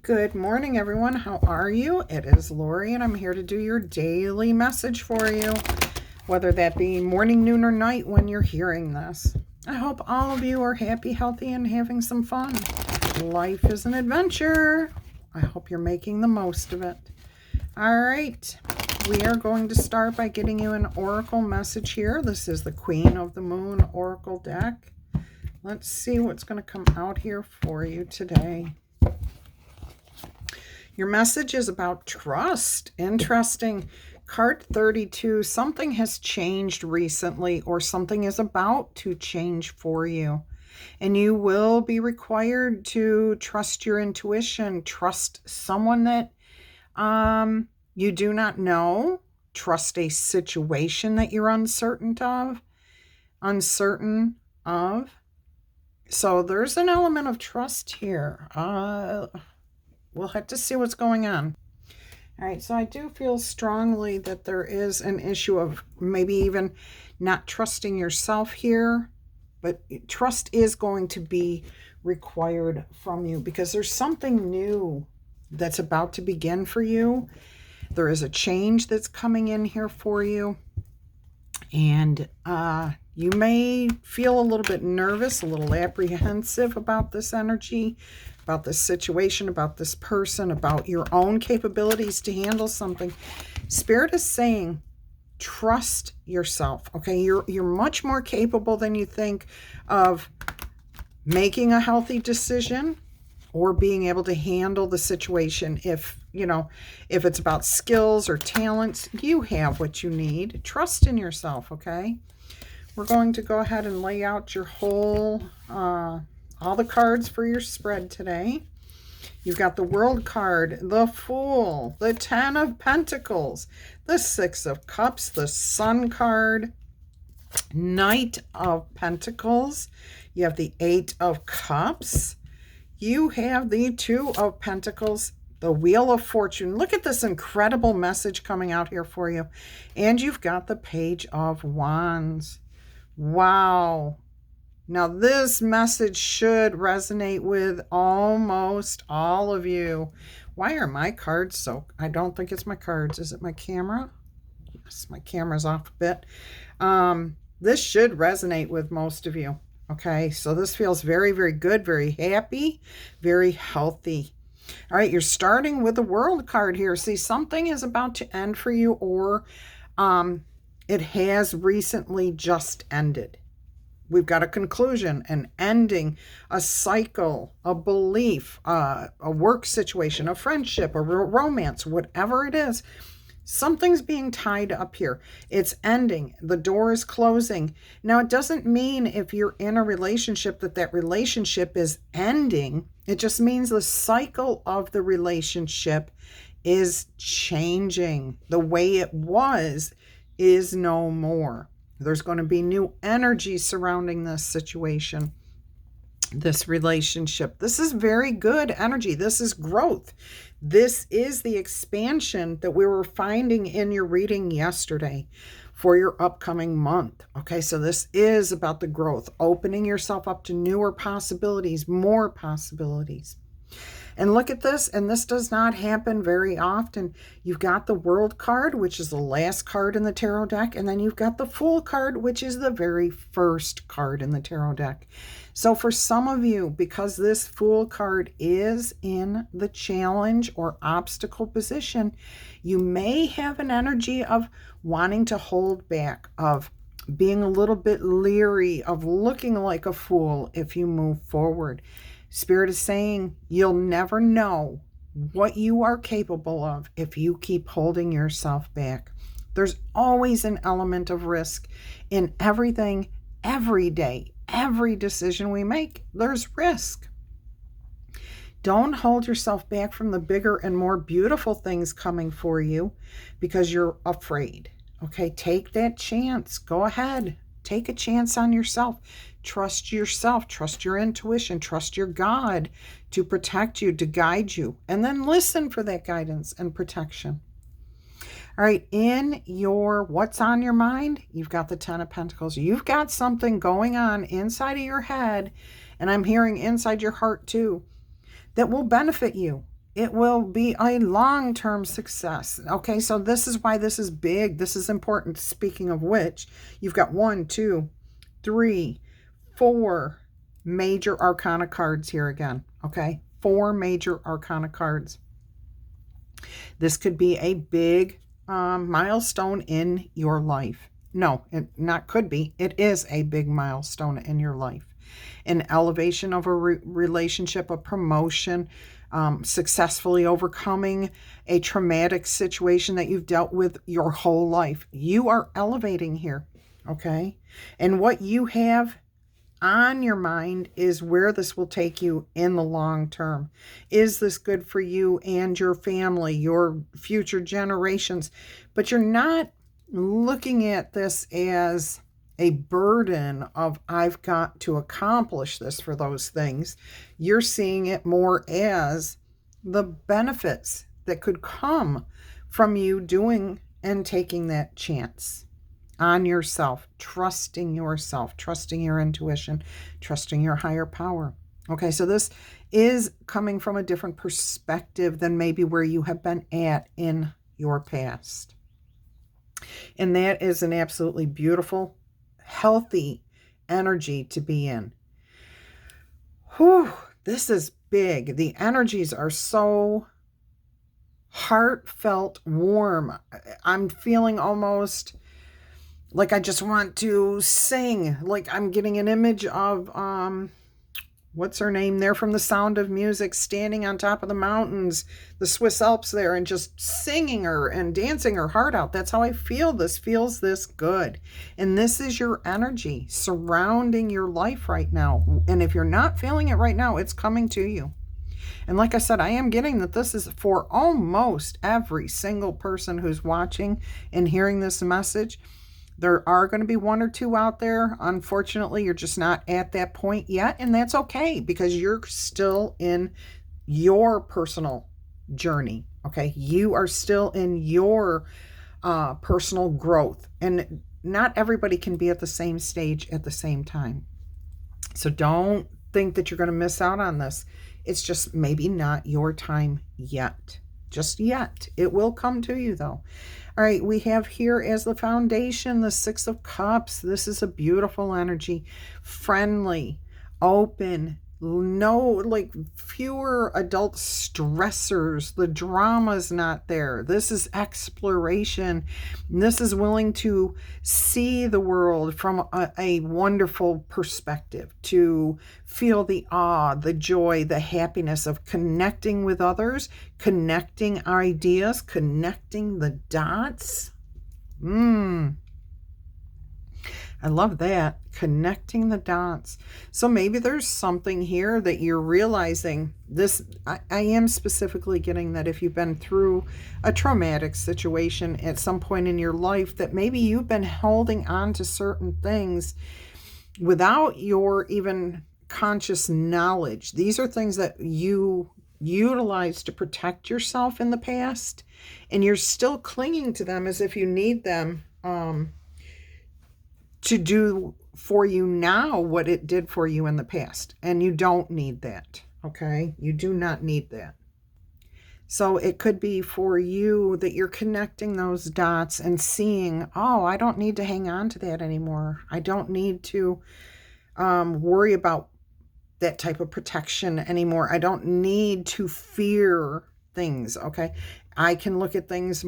Good morning, everyone. How are you? It is Laurie, and I'm here to do your daily message for you, whether that be morning, noon, or night when you're hearing this. I hope all of you are happy, healthy, and having some fun. Life is an adventure. I hope you're making the most of it. All right. We are going to start by getting you an oracle message here. This is the Queen of the Moon oracle deck. Let's see what's going to come out here for you today. Your message is about trust. Interesting. Card 32, something has changed recently or something is about to change for you. And you will be required to trust your intuition, trust someone that you do not know, trust a situation that you're uncertain of. So there's an element of trust here. We'll have to see what's going on. All right, so I do feel strongly that there is an issue of maybe even not trusting yourself here, but trust is going to be required from you because there's something new that's about to begin for you. There is a change that's coming in here for you, and you may feel a little bit nervous, a little apprehensive about this energy, about this situation, about this person, about your own capabilities to handle something. Spirit is saying, trust yourself, okay? You're much more capable than you think of making a healthy decision or being able to handle the situation. If it's about skills or talents, you have what you need. Trust in yourself, okay? We're going to go ahead and lay out your whole all the cards for your spread today. You've got the World card, the Fool, the 10 of Pentacles, the 6 of Cups, the Sun card, Knight of Pentacles. You have the 8 of Cups. You have the 2 of Pentacles, the Wheel of Fortune. Look at this incredible message coming out here for you. And you've got the Page of Wands. Wow. Now, this message should resonate with almost all of you. Why are my cards so... I don't think it's my cards. Is it my camera? Yes, my camera's off a bit. This should resonate with most of you. Okay, so this feels very, very good, very happy, very healthy. All right, you're starting with the World card here. See, something is about to end for you, or it has recently just ended. We've got a conclusion, an ending, a cycle, a belief, a work situation, a friendship, a romance, whatever it is. Something's being tied up here. It's ending. The door is closing. Now, it doesn't mean if you're in a relationship that relationship is ending. It just means the cycle of the relationship is changing. The way it was is no more. There's going to be new energy surrounding this situation, this relationship. This is very good energy. This is growth. This is the expansion that we were finding in your reading yesterday for your upcoming month. Okay, so this is about the growth, opening yourself up to newer possibilities, more possibilities. And look at this, and this does not happen very often. You've got the World card, which is the last card in the tarot deck, and then you've got the Fool card, which is the very first card in the tarot deck. So for some of you, because this Fool card is in the challenge or obstacle position, you may have an energy of wanting to hold back, of being a little bit leery, of looking like a fool if you move forward. Spirit is saying you'll never know what you are capable of if you keep holding yourself back. There's always an element of risk in everything, every day, every decision we make. There's risk. Don't hold yourself back from the bigger and more beautiful things coming for you because you're afraid. Okay, take that chance. Go ahead. Take a chance on yourself. Trust yourself, trust your intuition, trust your God to protect you, to guide you, and then listen for that guidance and protection. All right, in your what's on your mind, you've got the 10 of Pentacles. You've got something going on inside of your head, and I'm hearing inside your heart too, that will benefit you. it will be a long-term success. Okay, so this is why this is big. This is important. Speaking of which, you've got 1, 2, 3, 4 major arcana cards here again. Okay, 4 major arcana cards. This could be a big milestone in your life. No, it not could be. It is a big milestone in your life. An elevation of a relationship, a promotion, successfully overcoming a traumatic situation that you've dealt with your whole life. You are elevating here, okay? And what you have on your mind is where this will take you in the long term. Is this good for you and your family, your future generations? But you're not looking at this as a burden of I've got to accomplish this for those things. You're seeing it more as the benefits that could come from you doing and taking that chance on yourself, trusting your intuition, trusting your higher power. Okay, so this is coming from a different perspective than maybe where you have been at in your past. And that is an absolutely beautiful, healthy energy to be in. Whew, this is big. The energies are so heartfelt, warm. I'm feeling almost like I just want to sing. Like I'm getting an image of, what's her name there from The Sound of Music, standing on top of the mountains, the Swiss Alps there, and just singing her and dancing her heart out. That's how I feel. This feels this good. And this is your energy surrounding your life right now. And if you're not feeling it right now, it's coming to you. And like I said, I am getting that this is for almost every single person who's watching and hearing this message. There are going to be 1 or 2 out there. Unfortunately, you're just not at that point yet. And that's okay because you're still in your personal journey. Okay. You are still in your personal growth. And not everybody can be at the same stage at the same time. So don't think that you're going to miss out on this. It's just maybe not your time yet. Just yet. It will come to you though. All right, we have here as the foundation, the 6 of Cups. This is a beautiful energy, friendly, open, like fewer adult stressors. The drama's not there. This is exploration. This is willing to see the world from a wonderful perspective, to feel the awe, the joy, the happiness of connecting with others, connecting ideas, connecting the dots. I love that. Connecting the dots. So maybe there's something here that you're realizing this. I am specifically getting that if you've been through a traumatic situation at some point in your life, that maybe you've been holding on to certain things without your even conscious knowledge. These are things that you utilized to protect yourself in the past, and you're still clinging to them as if you need them to do for you now what it did for you in the past. And you don't need that, okay? You do not need that. So it could be for you that you're connecting those dots and seeing, oh, I don't need to hang on to that anymore. I don't need to worry about that type of protection anymore. I don't need to fear things, okay? I can look at things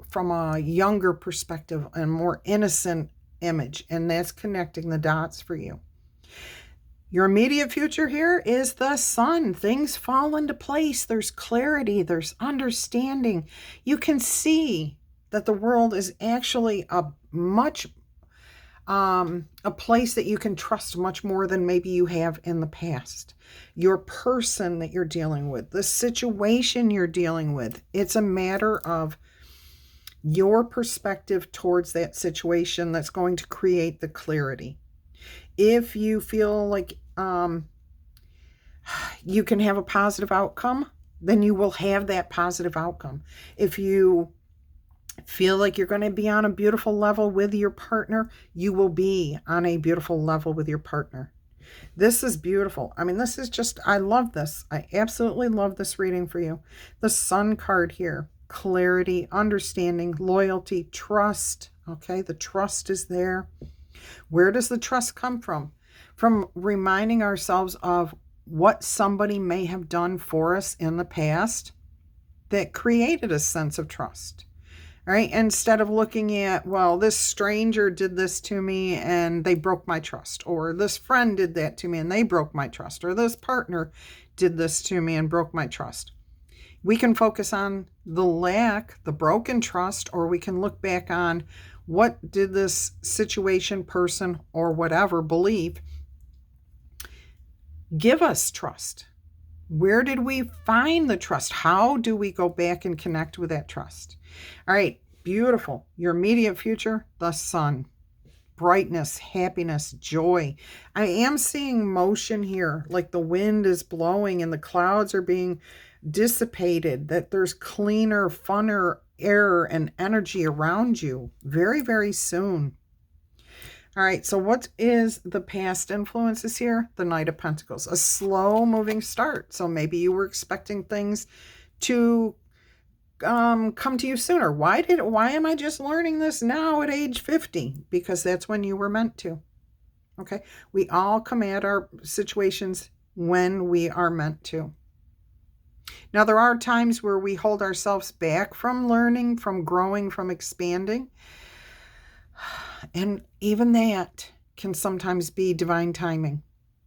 from a younger perspective and more innocent image, and that's connecting the dots for you. Your immediate future here is the Sun. Things fall into place. There's clarity. There's understanding. You can see that the world is actually a place that you can trust much more than maybe you have in the past. Your person that you're dealing with, the situation you're dealing with, it's a matter of your perspective towards that situation that's going to create the clarity. If you feel like you can have a positive outcome, then you will have that positive outcome. If you feel like you're going to be on a beautiful level with your partner, you will be on a beautiful level with your partner. This is beautiful. I mean, this is just, I love this. I absolutely love this reading for you. The Sun card here, clarity, understanding, loyalty, trust. Okay, the trust is there. Where does the trust come from? From reminding ourselves of what somebody may have done for us in the past that created a sense of trust. All right, instead of looking at, well, this stranger did this to me and they broke my trust, or this friend did that to me and they broke my trust, or this partner did this to me and broke my trust. We can focus on the lack, the broken trust, or we can look back on what did this situation, person, or whatever believe give us trust. Where did we find the trust? How do we go back and connect with that trust? All right, beautiful. Your immediate future, the Sun. Brightness, happiness, joy. I am seeing motion here, like the wind is blowing and the clouds are being dissipated, that there's cleaner, funner air and energy around you very, very soon. All right, so what is the past influences here? The Knight of Pentacles, a slow moving start. So maybe you were expecting things to come to you sooner. Why am I just learning this now at age 50? Because that's when you were meant to. Okay, we all come at our situations when we are meant to. Now, there are times where we hold ourselves back from learning, from growing, from expanding. And even that can sometimes be divine timing.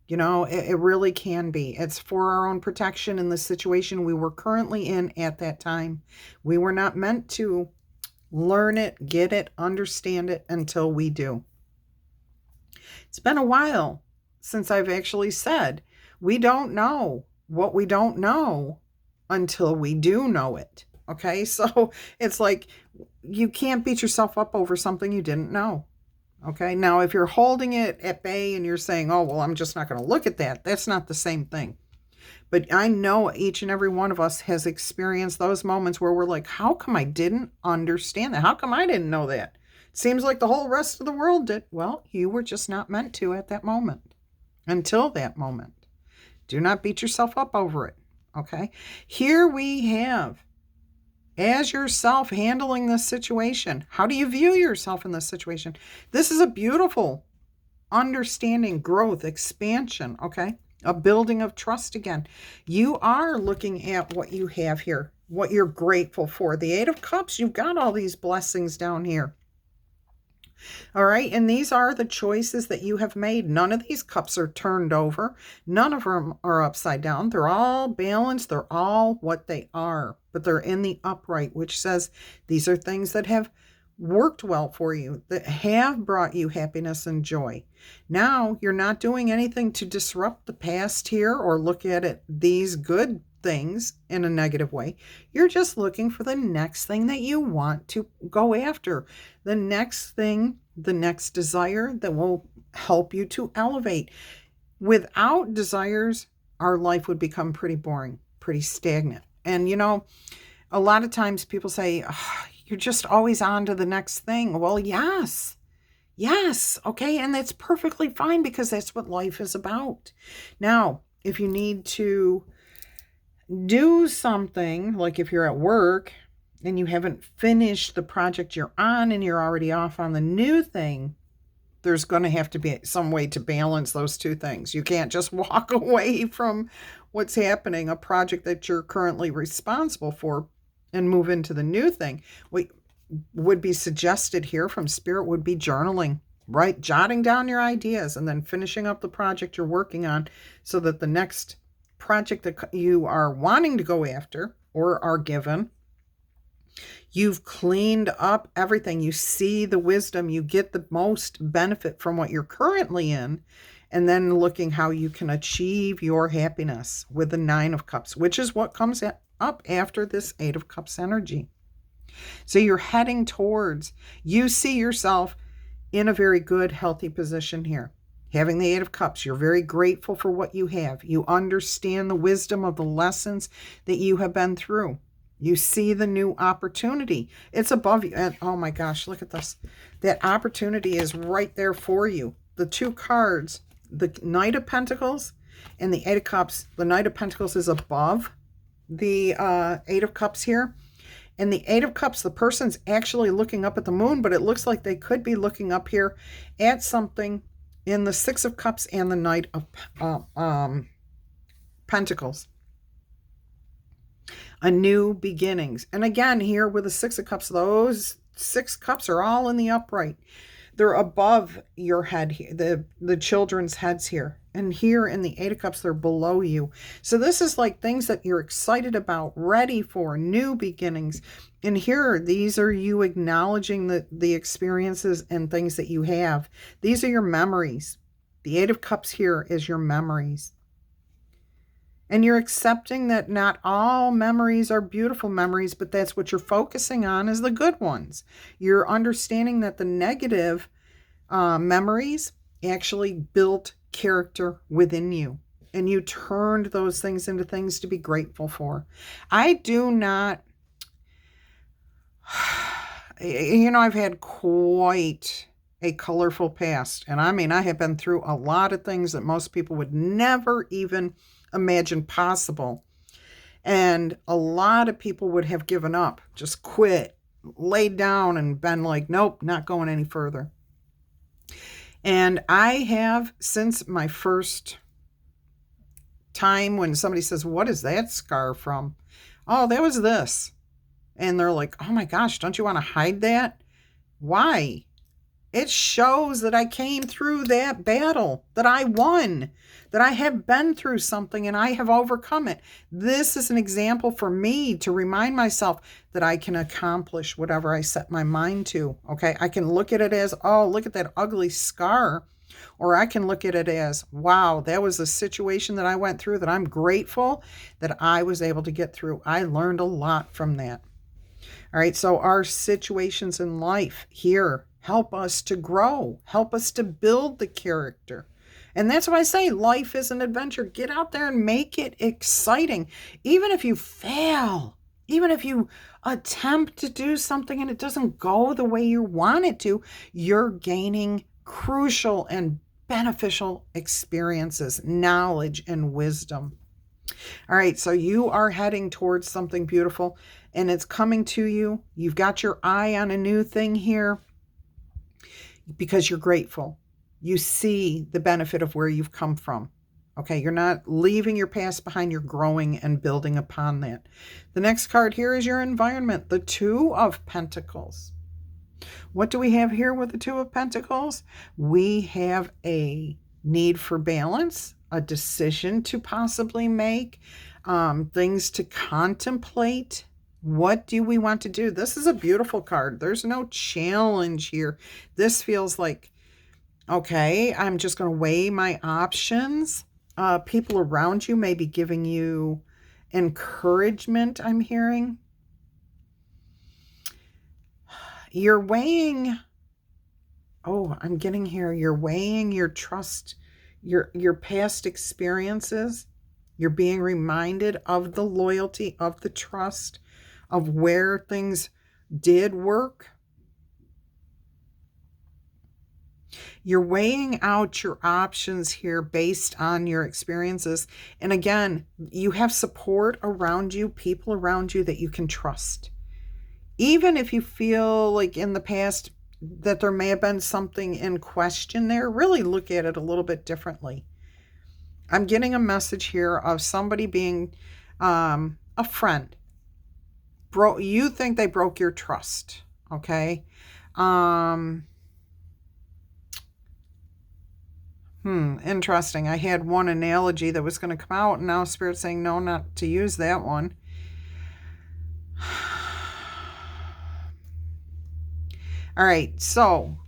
You know, it really can be. It's for our own protection in the situation we were currently in at that time. We were not meant to learn it, get it, understand it until we do. It's been a while since I've actually said we don't know what we don't know until we do know it. Okay, so it's like you can't beat yourself up over something you didn't know. Okay, now if you're holding it at bay and you're saying, oh, well, I'm just not going to look at that, that's not the same thing. But I know each and every one of us has experienced those moments where we're like, how come I didn't understand that? How come I didn't know that? It seems like the whole rest of the world did. Well, you were just not meant to at that moment, until that moment. Do not beat yourself up over it. Okay, here we have, as yourself handling this situation, how do you view yourself in this situation? This is a beautiful understanding, growth, expansion, okay? A building of trust again. You are looking at what you have here, what you're grateful for. The Eight of Cups, you've got all these blessings down here. All right, and these are the choices that you have made. None of these cups are turned over. None of them are upside down. They're all balanced. They're all what they are, but they're in the upright, which says these are things that have worked well for you, that have brought you happiness and joy. Now, you're not doing anything to disrupt the past here or look at it, these good things in a negative way. You're just looking for the next thing that you want to go after, the next thing, the next desire that will help you to elevate. Without desires, our life would become pretty boring, pretty stagnant. And you know, a lot of times people say, oh, you're just always on to the next thing. Well, yes, okay, and that's perfectly fine because that's what life is about. Now, if you need to do something, like if you're at work and you haven't finished the project you're on and you're already off on the new thing, there's going to have to be some way to balance those two things. You can't just walk away from what's happening, a project that you're currently responsible for, and move into the new thing. What would be suggested here from Spirit would be journaling, right? Jotting down your ideas and then finishing up the project you're working on so that the next project that you are wanting to go after or are given, you've cleaned up everything. You see the wisdom, you get the most benefit from what you're currently in, and then looking how you can achieve your happiness with the Nine of Cups, which is what comes up after this Eight of Cups energy. So you're heading towards, you see yourself in a very good, healthy position here. Having the Eight of Cups, you're very grateful for what you have. You understand the wisdom of the lessons that you have been through. You see the new opportunity. It's above you. And oh my gosh, look at this. That opportunity is right there for you. The two cards the Knight of Pentacles and the Eight of Cups. The Knight of Pentacles is above the Eight of Cups here. And the Eight of Cups, the person's actually looking up at the moon, but it looks like they could be looking up here at something in the Six of Cups and the Knight of Pentacles. A new beginnings. And again, here with the Six of Cups, those 6 cups are all in the upright. They're above your head here, the children's heads here. And here in the Eight of Cups, they're below you. So this is like things that you're excited about, ready for, new beginnings. And here, these are you acknowledging the experiences and things that you have. These are your memories. The Eight of Cups here is your memories. And you're accepting that not all memories are beautiful memories, but that's what you're focusing on is the good ones. You're understanding that the negative memories actually built character within you. And you turned those things into things to be grateful for. I do not, I've had quite a colorful past. And I mean, I have been through a lot of things that most people would never even imagine possible. And a lot of people would have given up, just quit, laid down and been like, nope, not going any further. And I have, since my first time when somebody says, what is that scar from? Oh, that was this. And they're like, oh my gosh, don't you want to hide that? Why? It shows that I came through that battle, that I won, that I have been through something and I have overcome it. This is an example for me to remind myself that I can accomplish whatever I set my mind to. Okay, I can look at it as, oh, look at that ugly scar. Or I can look at it as, wow, that was a situation that I went through that I'm grateful that I was able to get through. I learned a lot from that. All right, so our situations in life here help us to grow, help us to build the character. And that's why I say life is an adventure. Get out there and make it exciting. Even if you fail, even if you attempt to do something and it doesn't go the way you want it to, you're gaining crucial and beneficial experiences, knowledge, and wisdom. All right, so you are heading towards something beautiful and it's coming to you. You've got your eye on a new thing here because you're grateful. You see the benefit of where you've come from. Okay, you're not leaving your past behind, you're growing and building upon that. The next card here is your environment, the Two of Pentacles. What do we have here with the Two of Pentacles? We have a need for balance, a decision to possibly make, things to contemplate. What do we want to do? This is a beautiful card. There's no challenge here. This feels like, okay, I'm just going to weigh my options. People around you may be giving you encouragement, I'm hearing. You're weighing, I'm getting here. You're weighing your trust, your past experiences. You're being reminded of the loyalty, of the trust, of where things did work. You're weighing out your options here based on your experiences. And again, you have support around you, people around you that you can trust. Even if you feel like in the past that there may have been something in question there, really look at it a little bit differently. I'm getting a message here of somebody being a friend. You think they broke your trust, okay? Interesting. I had one analogy that was going to come out, and now Spirit's saying no, not to use that one. All right, so,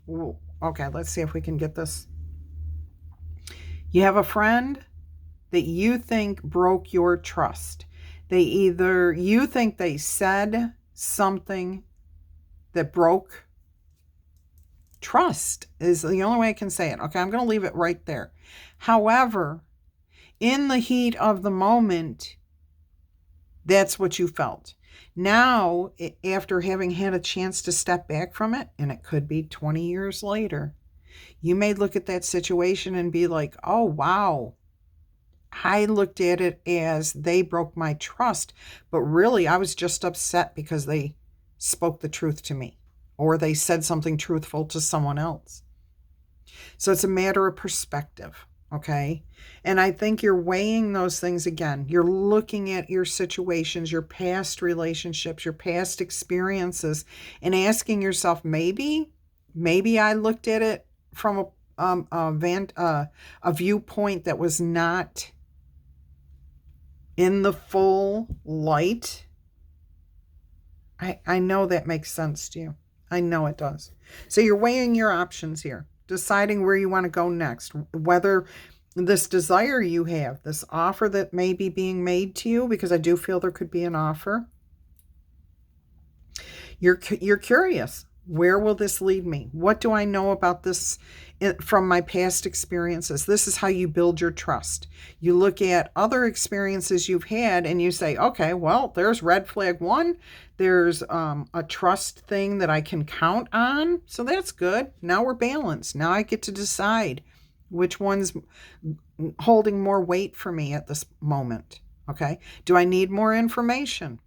okay, let's see if we can get this. You have a friend that you think broke your trust. You think they said something that broke trust, is the only way I can say it. Okay, I'm going to leave it right there. However, in the heat of the moment, that's what you felt. Now, after having had a chance to step back from it, and it could be 20 years later, You may look at that situation and be like, oh, wow, I looked at it as they broke my trust, but really I was just upset because they spoke the truth to me or they said something truthful to someone else. So it's a matter of perspective, okay? And I think you're weighing those things again. You're looking at your situations, your past relationships, your past experiences, and asking yourself, maybe I looked at it from a viewpoint that was not in the full light. I know that makes sense to you. I know it does. So you're weighing your options here, deciding where you want to go next, whether this desire you have, this offer that may be being made to you, because I do feel there could be an offer. You're curious. Where will this lead me? What do I know about this from my past experiences? This is how you build your trust. You look at other experiences you've had and you say, okay, well, there's red flag 1. There's a trust thing that I can count on. So that's good. Now we're balanced. Now I get to decide which one's holding more weight for me at this moment. Okay. Do I need more information?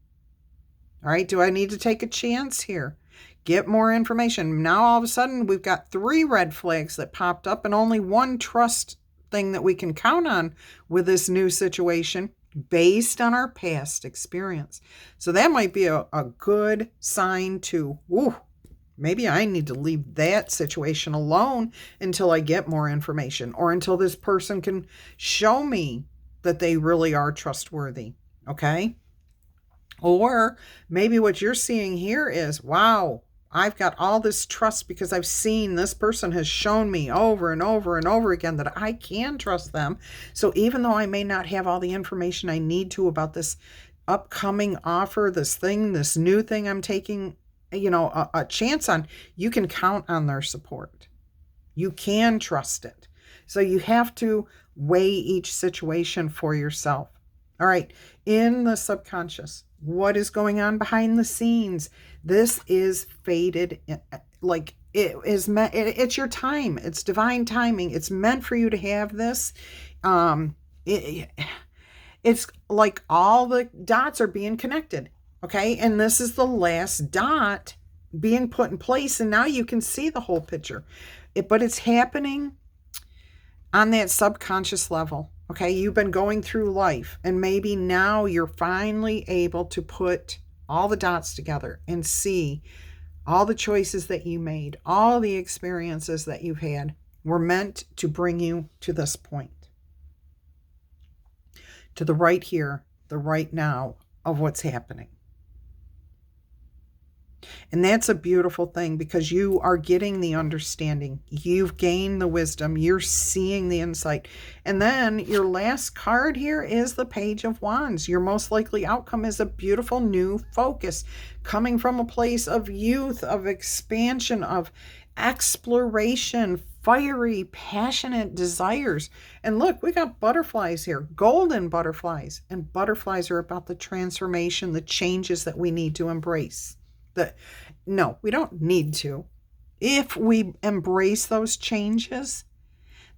All right. Do I need to take a chance here? Get more information. Now all of a sudden we've got 3 red flags that popped up and only 1 trust thing that we can count on with this new situation based on our past experience. So that might be a good sign to, maybe I need to leave that situation alone until I get more information or until this person can show me that they really are trustworthy. Okay. Or maybe what you're seeing here is, wow, I've got all this trust because I've seen this person has shown me over and over and over again that I can trust them. So even though I may not have all the information I need to about this upcoming offer, this new thing I'm taking, a chance on, you can count on their support. You can trust it. So you have to weigh each situation for yourself. All right. In the subconscious, what is going on behind the scenes? This is fated, like it is meant. It's your time. It's divine timing. It's meant for you to have this. It's like all the dots are being connected. Okay. And this is the last dot being put in place. And now you can see the whole picture. But it's happening on that subconscious level. Okay, you've been going through life and maybe now you're finally able to put all the dots together and see all the choices that you made, all the experiences that you've had were meant to bring you to this point, to the right here, the right now of what's happening. And that's a beautiful thing because you are getting the understanding. You've gained the wisdom. You're seeing the insight. And then your last card here is the Page of Wands. Your most likely outcome is a beautiful new focus coming from a place of youth, of expansion, of exploration, fiery, passionate desires. And look, we got butterflies here, golden butterflies. And butterflies are about the transformation, the changes that we need to embrace. No, we don't need to. If we embrace those changes,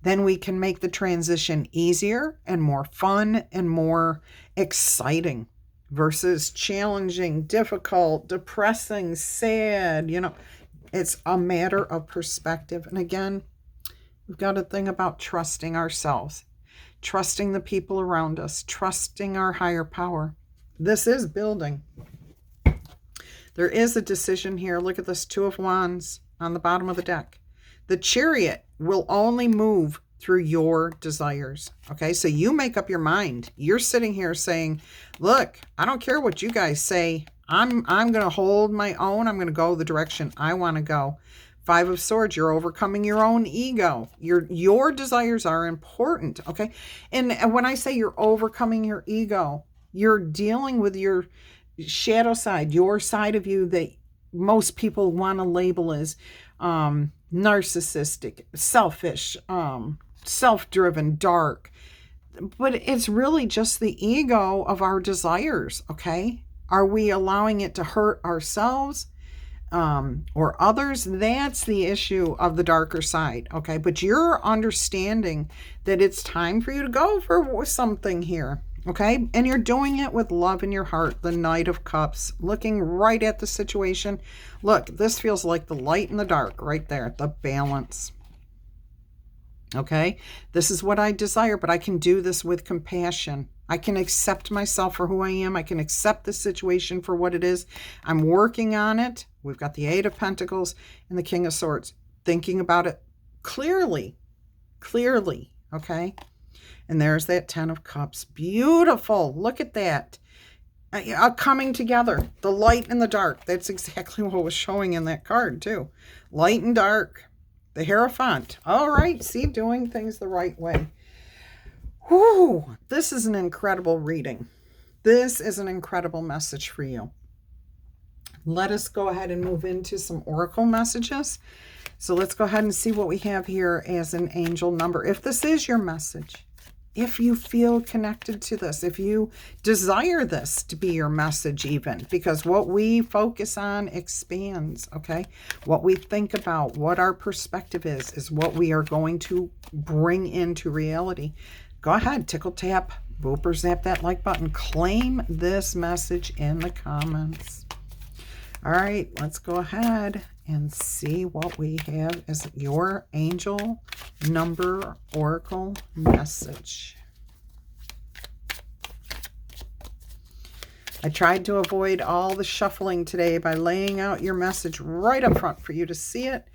then we can make the transition easier and more fun and more exciting versus challenging, difficult, depressing, sad. It's a matter of perspective. And again, we've got to think about trusting ourselves, trusting the people around us, trusting our higher power. This is building. There is a decision here. Look at this 2 of Wands on the bottom of the deck. The Chariot will only move through your desires. Okay, so you make up your mind. You're sitting here saying, look, I don't care what you guys say. I'm going to hold my own. I'm going to go the direction I want to go. 5 of Swords, you're overcoming your own ego. Your desires are important, okay? And when I say you're overcoming your ego, you're dealing with your shadow side, your side of you that most people want to label as narcissistic, selfish, self-driven, dark. But it's really just the ego of our desires, okay? Are we allowing it to hurt ourselves? or others, that's the issue of the darker side, okay? But you're understanding that it's time for you to go for something here, okay? And you're doing it with love in your heart, the Knight of Cups, looking right at the situation. Look, this feels like the light and the dark right there, the balance. Okay, this is what I desire, but I can do this with compassion. I can accept myself for who I am. I can accept the situation for what it is. I'm working on it. We've got the Eight of Pentacles and the King of Swords. Thinking about it clearly, okay? And there's that Ten of Cups. Beautiful. Look at that. Coming together. The light and the dark. That's exactly what was showing in that card, too. Light and dark. The Hierophant. All right. See, doing things the right way. Whew. This is an incredible reading. This is an incredible message for you. Let us go ahead and move into some oracle messages. So let's go ahead and see what we have here as an angel number. If this is your message, if you feel connected to this, if you desire this to be your message even, because what we focus on expands, okay? What we think about, what our perspective is what we are going to bring into reality. Go ahead, tickle tap, booper zap that like button. Claim this message in the comments. All right, let's go ahead and see what we have as your angel number oracle message. I tried to avoid all the shuffling today by laying out your message right up front for you to see it.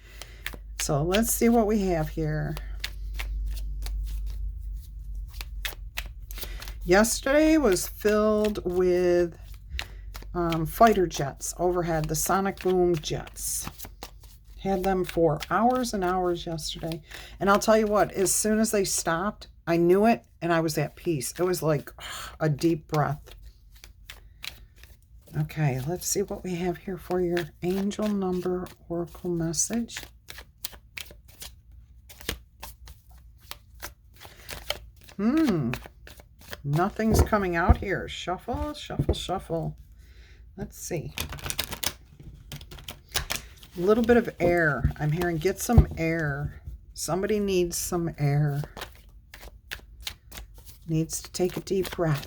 So let's see what we have here. Yesterday was filled with fighter jets overhead, the sonic boom jets. Had them for hours and hours yesterday. And I'll tell you what, as soon as they stopped, I knew it and I was at peace. It was like a deep breath. Okay, let's see what we have here for your angel number oracle message. Nothing's coming out here. Shuffle, shuffle, shuffle. Let's see. A little bit of air. I'm hearing get some air. Somebody needs some air. Needs to take a deep breath.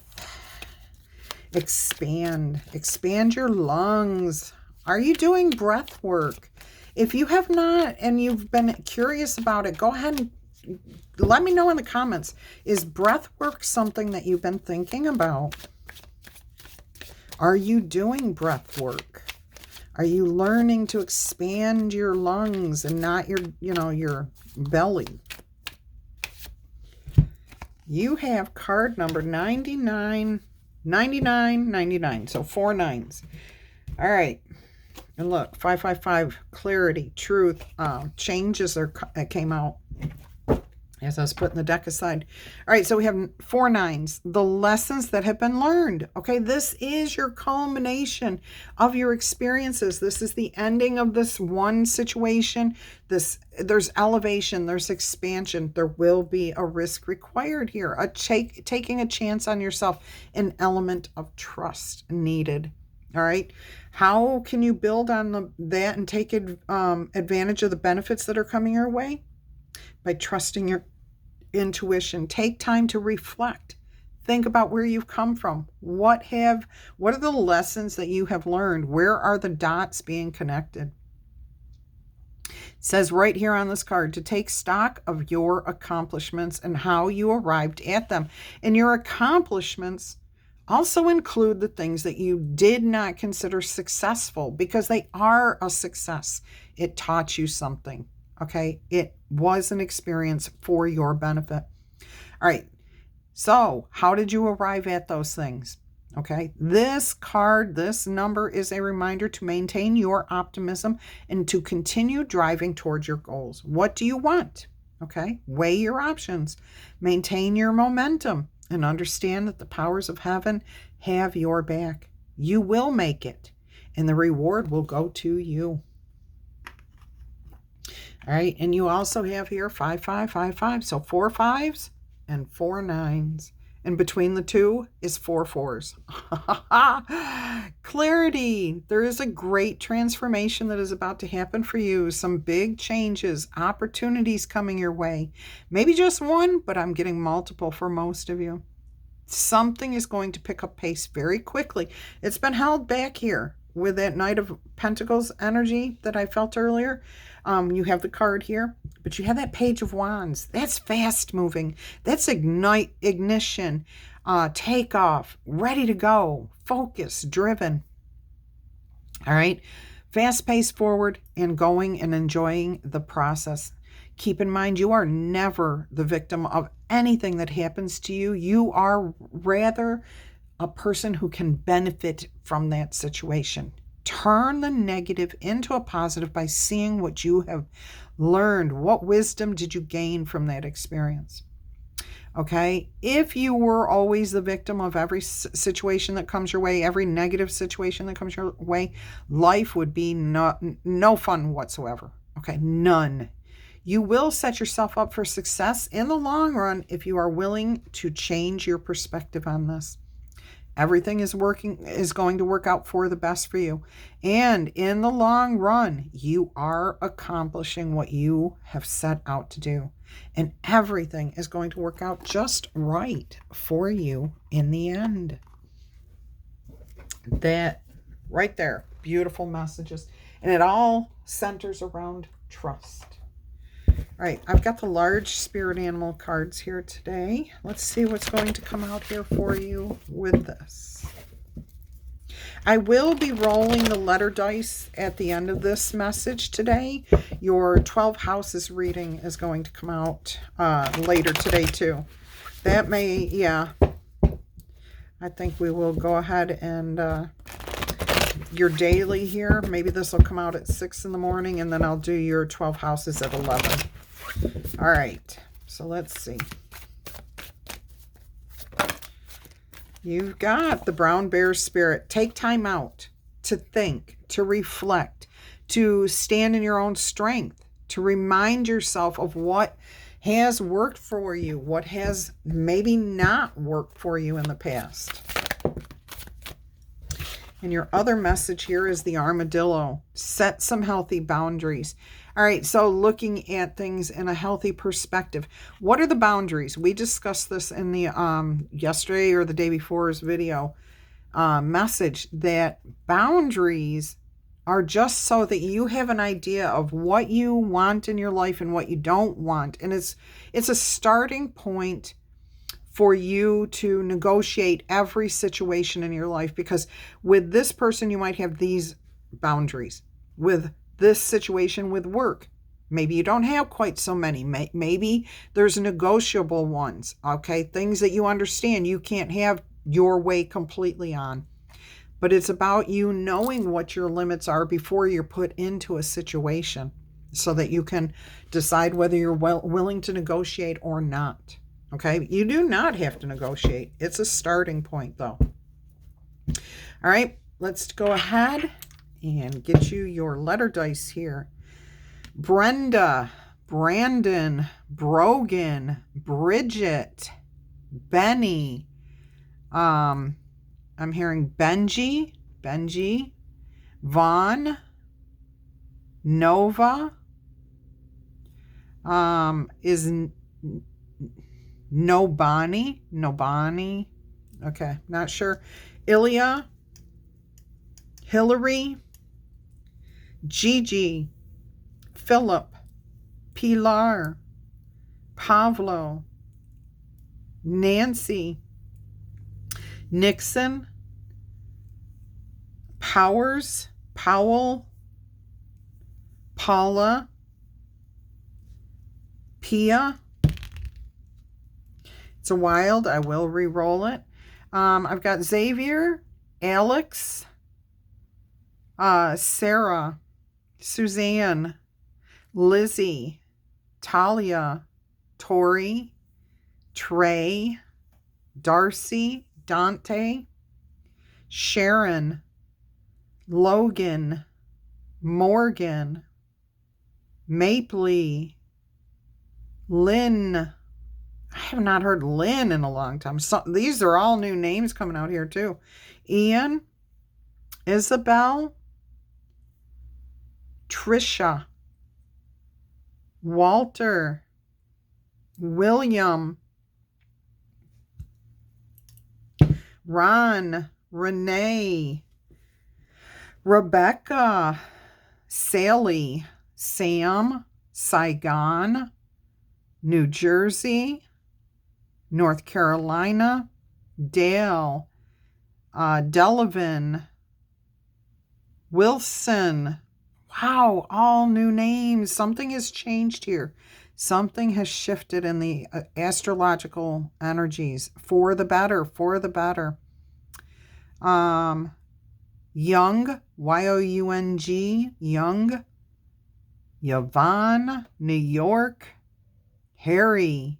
Expand. Expand your lungs. Are you doing breath work? If you have not and you've been curious about it, go ahead and let me know in the comments. Is breath work something that you've been thinking about? Are you doing breath work? Are you learning to expand your lungs and not your, your belly? You have card number 99, 99, 99. So 4 9s. All right. And look, 555, clarity, truth, changes came out as I was putting the deck aside. All right, so we have 4 9s, the lessons that have been learned. Okay, this is your culmination of your experiences. This is the ending of this one situation. There's elevation, there's expansion. There will be a risk required here, taking a chance on yourself, an element of trust needed. All right, how can you build on that and take advantage of the benefits that are coming your way? By trusting your intuition. Take time to reflect. Think about where you've come from. What are the lessons that you have learned? Where are the dots being connected? It says right here on this card to take stock of your accomplishments and how you arrived at them. And your accomplishments also include the things that you did not consider successful, because they are a success. It taught you something. Okay, it was an experience for your benefit. All right, so how did you arrive at those things? Okay, this card, this number is a reminder to maintain your optimism and to continue driving towards your goals. What do you want? Okay, weigh your options, maintain your momentum, and understand that the powers of heaven have your back. You will make it, and the reward will go to you. All right, and you also have here 5555, so 4 5s and 4 9s. And between the two is 4 fours. Clarity. There is a great transformation that is about to happen for you. Some big changes, opportunities coming your way. Maybe just one, but I'm getting multiple for most of you. Something is going to pick up pace very quickly. It's been held back here with that Knight of Pentacles energy that I felt earlier. You have the card here, but you have that Page of Wands. That's fast moving. That's ignition, takeoff, ready to go, focus, driven. All right. Fast pace forward and going and enjoying the process. Keep in mind, you are never the victim of anything that happens to you. You are rather a person who can benefit from that situation. Turn the negative into a positive by seeing what you have learned. What wisdom did you gain from that experience? Okay, if you were always the victim of every situation that comes your way, every negative situation that comes your way, life would be no fun whatsoever. Okay, none. You will set yourself up for success in the long run if you are willing to change your perspective on this. Everything is going to work out for the best for you. And in the long run, you are accomplishing what you have set out to do. And everything is going to work out just right for you in the end. That right there, beautiful messages. And it all centers around trust. All right, I've got the large spirit animal cards here today. Let's see what's going to come out here for you with this. I will be rolling the letter dice at the end of this message today. Your 12 houses reading is going to come out later today too. That may, yeah, I think we will go ahead and your daily here. Maybe this will come out at 6 in the morning, and then I'll do your 12 houses at 11. All right, so let's see. You've got the brown bear spirit. Take time out to think, to reflect, to stand in your own strength, to remind yourself of what has worked for you, what has maybe not worked for you in the past. And your other message here is the armadillo. Set some healthy boundaries. All right, so looking at things in a healthy perspective. What are the boundaries? We discussed this in the yesterday or the day before's video message, that boundaries are just so that you have an idea of what you want in your life and what you don't want. And it's a starting point for you to negotiate every situation in your life, because with this person, you might have these boundaries. With this situation with work, maybe you don't have quite so many. Maybe there's negotiable ones, okay? Things that you understand you can't have your way completely on. But it's about you knowing what your limits are before you're put into a situation so that you can decide whether you're willing to negotiate or not. Okay, you do not have to negotiate. It's a starting point, though. All right, let's go ahead and get you your letter dice here. Brenda, Brandon, Brogan, Bridget, Benny. I'm hearing Benji, Vaughn, Nova. Is Nobani. Okay, not sure. Ilya, Hillary, Gigi, Philip, Pilar, Pavlo, Nancy, Nixon, Powers, Powell, Paula, Pia. It's a wild. I will re-roll it. I've got Xavier, Alex, Sarah, Suzanne, Lizzie, Talia, Tori, Trey, Darcy, Dante, Sharon, Logan, Morgan, Mapley, Lynn, I have not heard Lynn in a long time. So, these are all new names coming out here too. Ian, Isabel, Trisha, Walter, William, Ron, Renee, Rebecca, Sally, Sam, Saigon, New Jersey, North Carolina, Dale, Delavan, Wilson. Wow, all new names. Something has changed here. Something has shifted in the astrological energies for the better, for the better. Young, Young, Young, Yvonne, New York, Harry,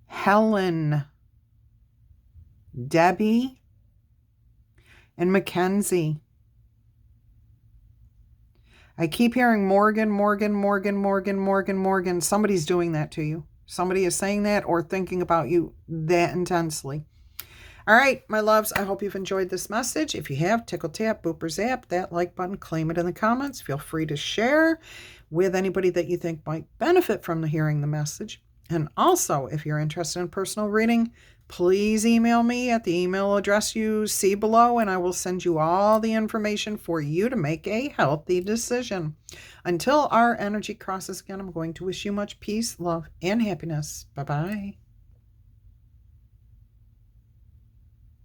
Helen, Debbie, and Mackenzie. I keep hearing Morgan, Morgan, Morgan, Morgan, Morgan, Morgan. Somebody's doing that to you. Somebody is saying that or thinking about you that intensely. All right, my loves, I hope you've enjoyed this message. If you have, tickle tap, booper zap, that like button, claim it in the comments. Feel free to share with anybody that you think might benefit from hearing the message. And also, if you're interested in personal reading, please email me at the email address you see below, and I will send you all the information for you to make a healthy decision. Until our energy crosses again, I'm going to wish you much peace, love, and happiness. Bye-bye.